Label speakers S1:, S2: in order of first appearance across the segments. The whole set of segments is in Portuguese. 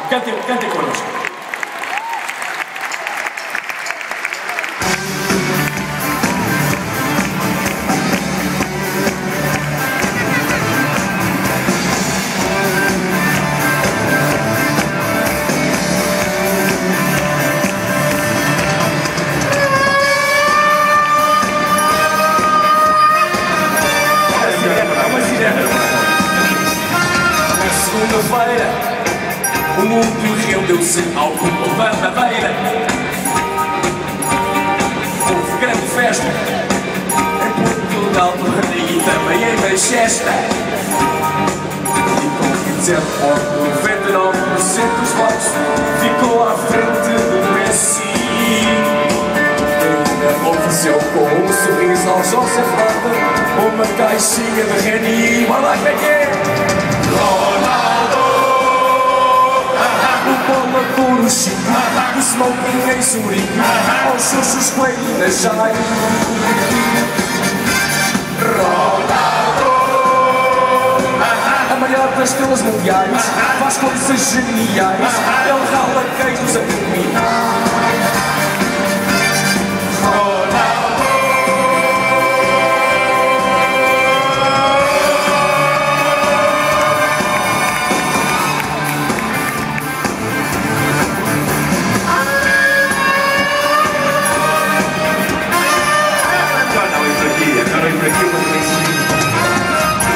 S1: Cantem connosco. Segunda-feira, o mundo rendeu-se ao culto da bandeira. Houve grande festa em Portugal e também em Manchester. E com 19,99% dos votos ficou à frente do Messi. Ainda ofereceu com um sorriso ao José Flávio uma caixinha de Reni. Olha lá como é que é! Bola por o Chico, o smoking em Zurique, aos xuxos play na Jai. Ronaldo, a maior das estrelas mundiais, faz coisas geniais, ele rala queijos a dormir.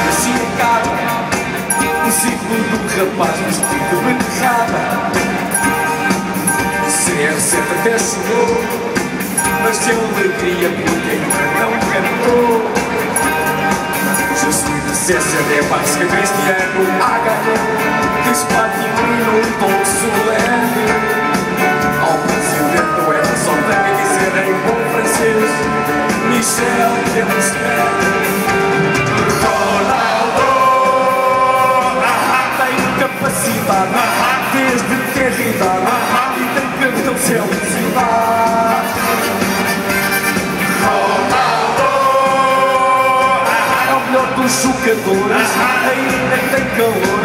S1: Assim acaba o ciclo do rapaz vestido de beterraba. CR7 até chegou, mas de alegria porque ainda não cantou. Je suis de CCD parce que Cristiano a ganhou, diz Platini num tom solene. Ao presidente do Emerson tem que dizer em bom francês: Michel Temer. Desde ter idade e tem cabelo sem velocidade. Ronaldo é o melhor dos jogadores, ainda tem calor,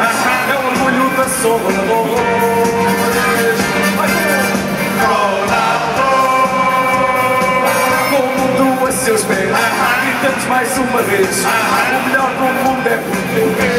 S1: é o orgulho da Salvador. Ronaldo, com o mundo a seus pés, gritamos mais uma vez: o melhor do mundo é português.